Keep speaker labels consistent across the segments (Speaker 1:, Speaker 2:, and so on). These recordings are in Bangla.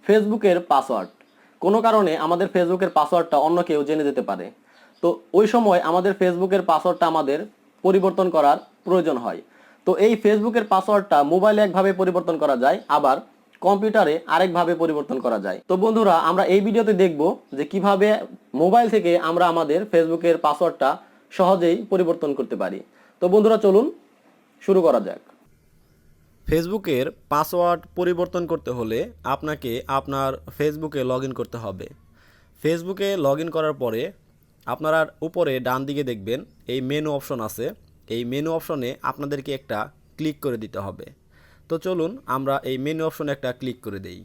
Speaker 1: ফেসবুকের পাসওয়ার্ড। কোনো কারণে আমাদের ফেসবুকের পাসওয়ার্ডটা অন্য কেউ জেনে যেতে পারে। তো ওই সময় আমাদের ফেসবুকের পাসওয়ার্ডটা আমাদের পরিবর্তন করার প্রয়োজন হয়। তো এই ফেসবুকের পাসওয়ার্ডটা মোবাইলে একভাবে পরিবর্তন করা যায়, আবার কম্পিউটারে আরেকভাবে পরিবর্তন করা যায়। তো বন্ধুরা, আমরা এই ভিডিওতে দেখব যে কিভাবে মোবাইল থেকে আমরা আমাদের ফেসবুকের পাসওয়ার্ডটা সহজেই পরিবর্তন করতে পারি। তো বন্ধুরা, চলুন শুরু করা যাক। ফেসবুকের পাসওয়ার্ড পরিবর্তন করতে হলে আপনাকে আপনার ফেসবুকে লগ ইন করতে হবে। ফেসবুকে লগ ইন করার পরে আপনারা উপরে ডান দিকে দেখবেন এই মেনু অপশন আছে। এই মেনু অপশনে আপনাদেরকে একটা ক্লিক করে দিতে হবে। তো চলুন আমরা এই মেনু অপশনে একটা ক্লিক করে দেই।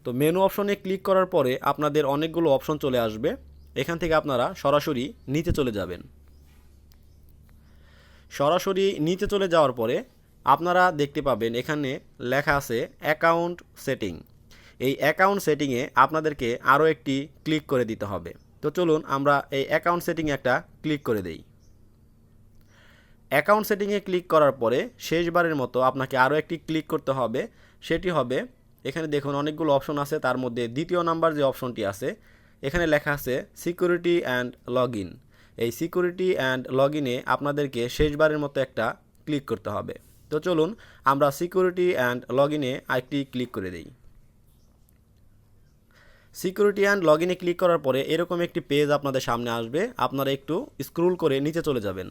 Speaker 1: তো মেনু অপশনে ক্লিক করার পরে আপনাদের অনেকগুলো অপশন চলে আসবে। এখান থেকে আপনারা সরাসরি নিচে চলে যাবেন। সরাসরি নিচে চলে যাওয়ার পরে আপনারা দেখতে পাবেন এখানে লেখা আছে অ্যাকাউন্ট সেটিং। এই অ্যাকাউন্ট সেটিংয়ে আপনাদেরকে আরও একটি ক্লিক করে দিতে হবে। তো চলুন আমরা এই অ্যাকাউন্ট সেটিংয়ে একটা ক্লিক করে দেই। অ্যাকাউন্ট সেটিংয়ে ক্লিক করার পরে শেষবারের মতো আপনাকে আরও একটি ক্লিক করতে হবে। সেটি হবে, এখানে দেখুন অনেকগুলো অপশন আছে, তার মধ্যে দ্বিতীয় নাম্বার যে অপশনটি আছে এখানে লেখা আছে সিকিউরিটি অ্যান্ড লগ ইন। এই সিকিউরিটি অ্যান্ড লগ ইনে আপনাদেরকে শেষবারের মতো একটা ক্লিক করতে হবে। তো চলুন আমরা সিকিউরিটি অ্যান্ড লগ ইনে আরেকটি ক্লিক করে দেই। সিকিউরিটি অ্যান্ড লগ ইনে ক্লিক করার পরে এরকম একটি পেজ আপনাদের সামনে আসবে। আপনারা একটু স্ক্রল করে নিচে চলে যাবেন।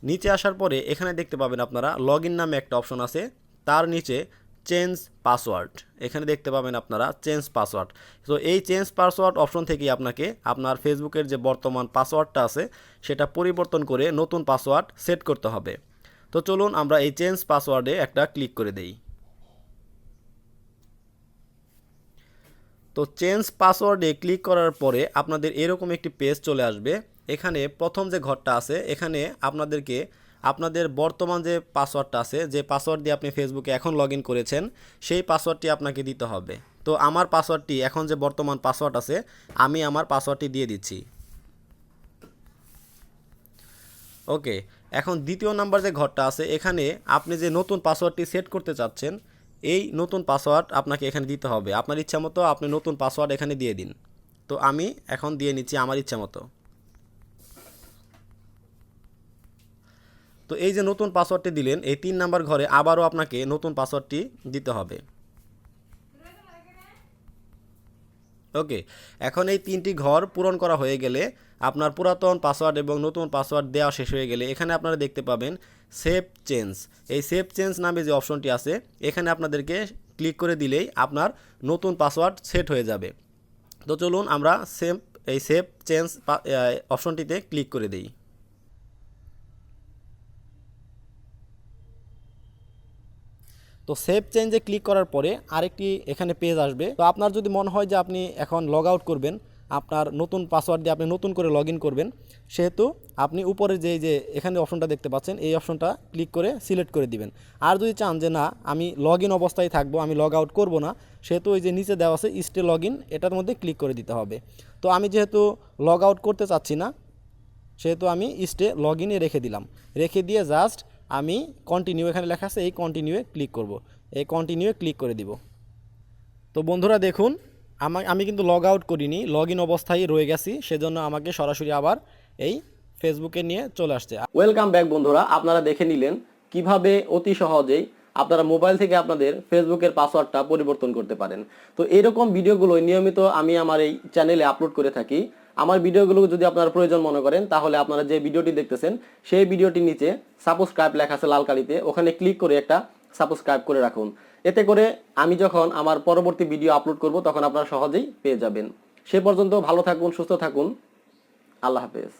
Speaker 1: নিচে আসার পরে এখানে দেখতে পাবেন আপনারা লগ ইন নামে একটা অপশন আছে, তার নিচে চেঞ্জ পাসওয়ার্ড। এখানে দেখতে পাবেন আপনারা চেঞ্জ পাসওয়ার্ড। তো এই চেঞ্জ পাসওয়ার্ড অপশন থেকেই আপনাকে আপনার ফেসবুকের যে বর্তমান পাসওয়ার্ডটা আছে সেটা পরিবর্তন করে নতুন পাসওয়ার্ড সেট করতে হবে। তো চলুন আমরা এই চেঞ্জ পাসওয়ার্ডে একটা ক্লিক করে দেই। তো চেঞ্জ পাসওয়ার্ডে ক্লিক করার পরে আপনাদের এরকম একটি পেজ চলে আসবে। এখানে প্রথম যে ঘরটা আছে এখানে আপনাদেরকে আপনাদের বর্তমান যে পাসওয়ার্ডটা আছে, যে পাসওয়ার্ড দিয়ে আপনি ফেসবুকে এখন লগ ইন করেছেন সেই পাসওয়ার্ডটি আপনাকে দিতে হবে। তো আমার পাসওয়ার্ডটি, এখন যে বর্তমান পাসওয়ার্ড আছে, আমি আমার পাসওয়ার্ডটি দিয়ে দিচ্ছি। ওকে, এখন দ্বিতীয় নাম্বার যে ঘরটা আছে এখানে আপনি যে নতুন পাসওয়ার্ডটি সেট করতে চাচ্ছেন এই নতুন পাসওয়ার্ড আপনাকে এখানে দিতে হবে। আপনার ইচ্ছা মতো আপনি নতুন পাসওয়ার্ড এখানে দিয়ে দিন। তো আমি এখন দিয়ে নিচ্ছি আমার ইচ্ছা মতো। তো এই যে নতুন পাসওয়ার্ডটি দিলেন, এই 3 নাম্বার ঘরে আবারও আপনাকে নতুন পাসওয়ার্ডটি দিতে হবে। ওকে, এখন এই 3টি ঘর পূরণ করা হয়ে গেলে আপনার পুরাতন পাসওয়ার্ড এবং নতুন পাসওয়ার্ড দেওয়া শেষ হয়ে গেলে এখানে আপনারা দেখতে পাবেন সেভ চেঞ্জ। এই সেভ চেঞ্জ নামে যে অপশনটি আছে এখানে আপনাদেরকে ক্লিক করে দিলেই আপনার নতুন পাসওয়ার্ড সেট হয়ে যাবে। তো চলুন আমরা এই সেভ চেঞ্জ অপশনটিতে ক্লিক করে দিই। তো সেভ চেঞ্জে ক্লিক করার পরে আরেকটি এখানে পেজ আসবে। তো আপনার যদি মনে হয় যে আপনি এখন লগ আউট করবেন, আপনার নতুন পাসওয়ার্ড দিয়ে আপনি নতুন করে লগ ইন করবেন, সেহেতু আপনি উপরে যে এখানে অপশনটা দেখতে পাচ্ছেন এই অপশনটা ক্লিক করে সিলেক্ট করে দিবেন। আর যদি চান যে না আমি লগ ইন অবস্থায় থাকবো, আমি লগ আউট করবো না, সেহেতু ওই যে নিচে দেওয়া আছে স্টে লগ ইন, এটার মধ্যে ক্লিক করে দিতে হবে। তো আমি যেহেতু লগ আউট করতে চাচ্ছি না সেহেতু আমি স্টে লগ ইনে রেখে দিলাম। রেখে দিয়ে জাস্ট আমি কন্টিনিউ, এখানে লেখা আছে এই কন্টিনিউয়ে ক্লিক করব। এই কন্টিনিউয়ে ক্লিক করে দিব। তো বন্ধুরা দেখুন আমি কিন্তু লগ আউট করিনি, লগ ইন অবস্থায় রয়ে গেছি, সেজন্য আমাকে সরাসরি আবার এই ফেসবুকে নিয়ে চলে আসছে। ওয়েলকাম ব্যাক বন্ধুরা, আপনারা দেখে নিলেন কিভাবে অতি সহজেই আপনারা মোবাইল থেকে আপনাদের ফেসবুকের পাসওয়ার্ডটা পরিবর্তন করতে পারেন। তো এরকম ভিডিওগুলো নিয়মিত আমি আমার এই চ্যানেলে আপলোড করে থাকি। আমার ভিডিওগুলো যদি আপনারা প্রয়োজন মনে করেন তাহলে আপনারা যে ভিডিওটি দেখতেছেন সেই ভিডিওটির নিচে সাবস্ক্রাইব লেখা আছে লাল কালিতে, ওখানে ক্লিক করে একটা সাবস্ক্রাইব করে রাখুন। এতে করে আমি যখন আমার পরবর্তী ভিডিও আপলোড করব তখন আপনারা সহজেই পেয়ে যাবেন। সে পর্যন্ত ভালো থাকুন, সুস্থ থাকুন। আল্লাহ হাফেজ।